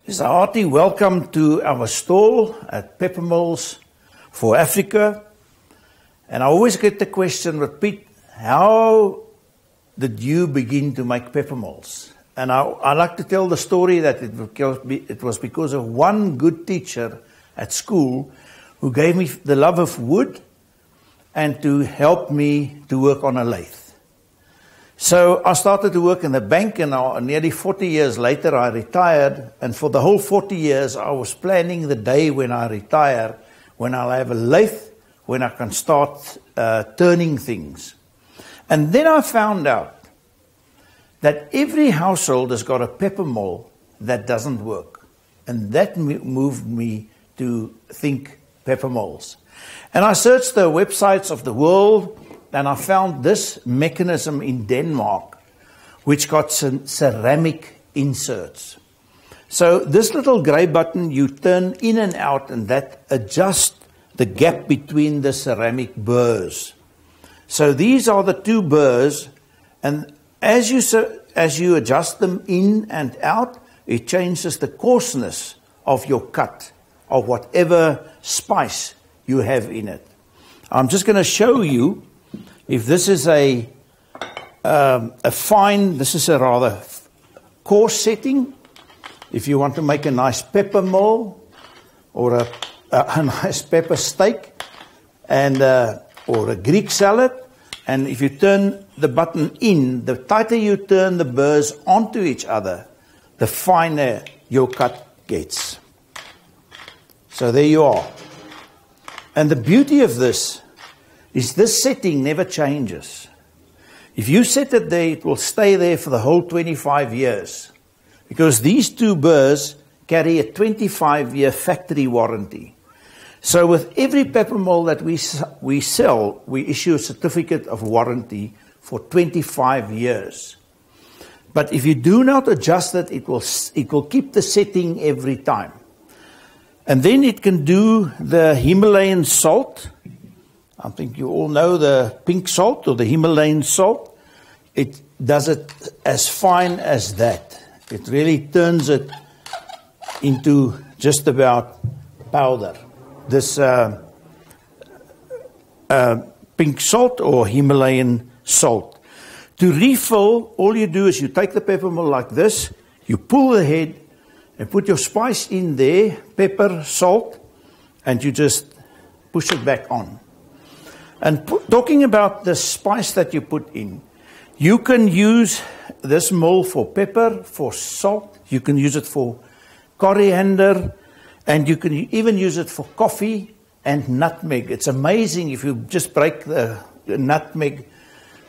So hearty welcome to our stall at Pepper Mills for Africa. And I always get the question with Piet, how did you begin to make pepper mills? And I like to tell the story that it was because of one good teacher at school who gave me the love of wood and to help me to work on a lathe. So I started to work in the bank, and nearly 40 years later I retired. And for the whole 40 years I was planning the day when I retire, when I'll have a lathe, when I can start turning things. And then I found out that every household has got a pepper mill that doesn't work. And that moved me to think pepper mills. And I searched the websites of the world, and I found this mechanism in Denmark, which got some ceramic inserts. So this little grey button you turn in and out, and that adjusts the gap between the ceramic burrs. So these are the two burrs, and as you adjust them in and out, it changes the coarseness of your cut of whatever spice you have in it. I'm just going to show you. If this is a fine, this is a rather coarse setting. If you want to make a nice pepper mill or a nice pepper steak and or a Greek salad, and if you turn the button in, the tighter you turn the burrs onto each other, the finer your cut gets. So there you are. And the beauty of this is this setting never changes. If you set it there, it will stay there for the whole 25 years. Because these two burrs carry a 25-year factory warranty. So with every pepper mill that we sell, we issue a certificate of warranty for 25 years. But if you do not adjust it, it will keep the setting every time. And then it can do the Himalayan salt. I think you all know the pink salt or the Himalayan salt. It does it as fine as that. It really turns it into just about powder. This pink salt or Himalayan salt. To refill, all you do is you take the pepper mill like this, you pull the head and put your spice in there, pepper, salt, and you just push it back on. And talking about the spice that you put in, you can use this mill for pepper, for salt, you can use it for coriander, and you can even use it for coffee and nutmeg. It's amazing if you just break the nutmeg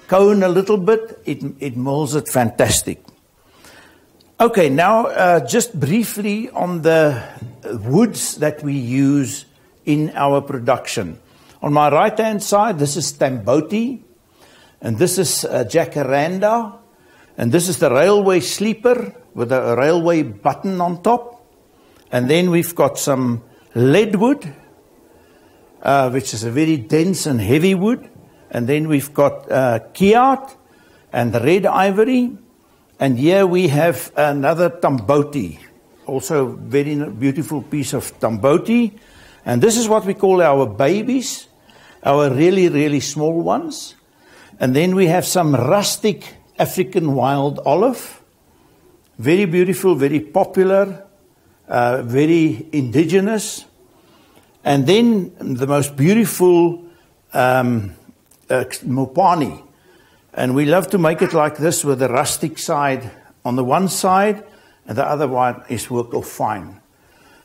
cone a little bit, it molds it fantastic. Okay, now just briefly on the woods that we use in our production. On my right-hand side, this is Tamboti, and this is Jacaranda, and this is the railway sleeper with a railway button on top. And then we've got some leadwood, which is a very dense and heavy wood. And then we've got Kiat and red ivory. And here we have another Tamboti, also very beautiful piece of Tamboti. And this is what we call our babies, our really, really small ones. And then we have some rustic African wild olive. Very beautiful, very popular, very indigenous. And then the most beautiful Mopani. And we love to make it like this with the rustic side on the one side, and the other one is worked off fine.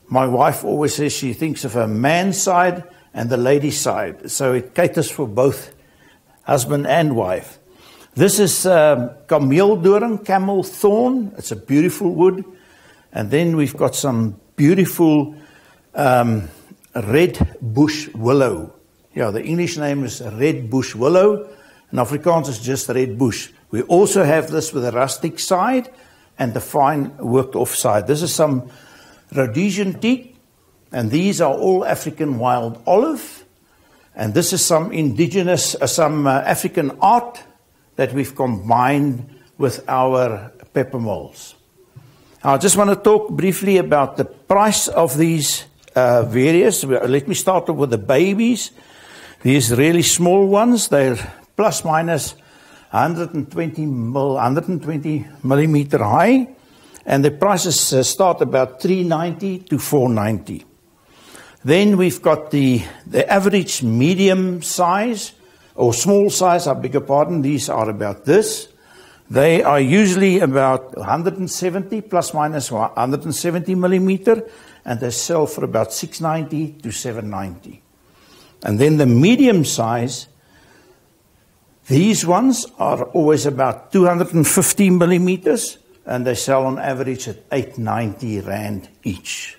My wife always says she thinks of a man's side and the lady's side. So it caters for both husband and wife. This is kameeldoring, camel thorn. It's a beautiful wood. And then we've got some beautiful red bush willow. Yeah, the English name is red bush willow. In Afrikaans is just red bush. We also have this with a rustic side and the fine worked off side. This is some Rhodesian teak, and these are all African wild olive. And this is some indigenous, African art that we've combined with our pepper mills. I just want to talk briefly about the price of these various. Let me start off with the babies. These really small ones, they're plus minus 120 millimeter high, and the prices start about $3.90 to $4.90. Then we've got the average medium size, or small size, I beg your pardon. These are about this. They are usually about 170, plus minus 170 millimeter, and they sell for about $6.90 to $7.90. And then the medium size, these ones are always about 250 millimeters, and they sell on average at 890 Rand each.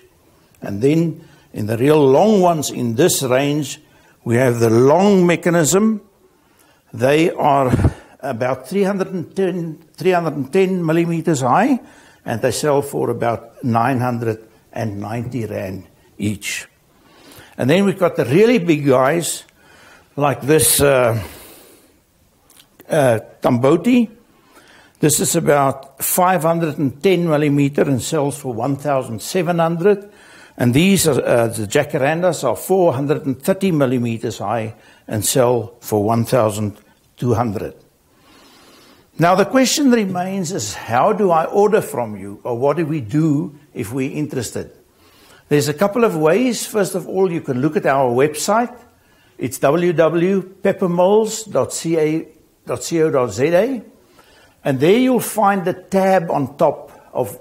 And then in the real long ones in this range, we have the long mechanism. They are about 310 millimeters high, and they sell for about 990 Rand each. And then we've got the really big guys, like this Tamboti. This is about 510 millimeter and sells for 1,700. And these are the jacarandas are 430 millimeters high and sell for 1,200. Now the question remains is, how do I order from you, or what do we do if we're interested? There's a couple of ways. First of all, you can look at our website. It's www.peppermolds.co.za, and there you'll find the tab on top of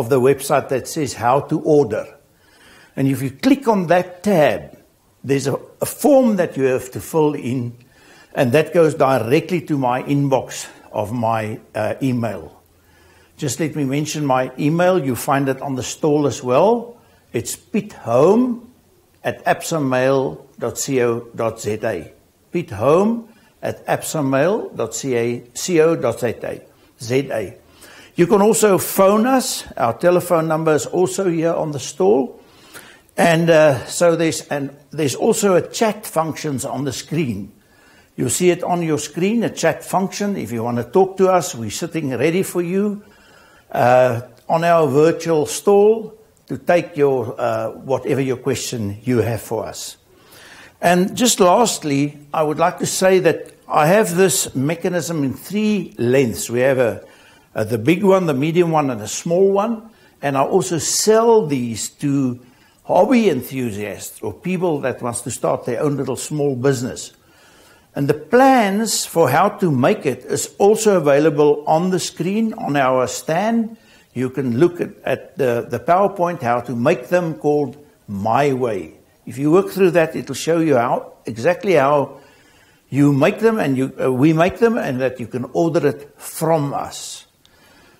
the website that says how to order. And if you click on that tab, there's a form that you have to fill in, and that goes directly to my inbox of my email. Just let me mention my email. You find it on the stall as well. It's piethome@absamail.co.za. piethome@absamail.co.za. You can also phone us. Our telephone number is also here on the stall. And so there's also a chat functions on the screen. You'll see it on your screen, a chat function. If you want to talk to us, we're sitting ready for you on our virtual stall to take your whatever your question you have for us. And just lastly, I would like to say that I have this mechanism in 3 lengths. We have the big one, the medium one, and a small one. And I also sell these to hobby enthusiasts or people that wants to start their own little small business. And the plans for how to make it is also available on the screen on our stand. You can look at the PowerPoint, how to make them, called My Way. If you work through that, it'll show you exactly how you make them, and we make them, and that you can order it from us.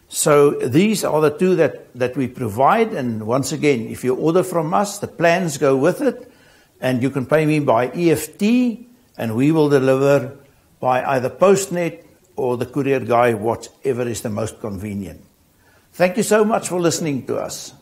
So these are the 2 that we provide. And once again, if you order from us, the plans go with it, and you can pay me by EFT, and we will deliver by either Postnet or the courier guy, whatever is the most convenient. Thank you so much for listening to us.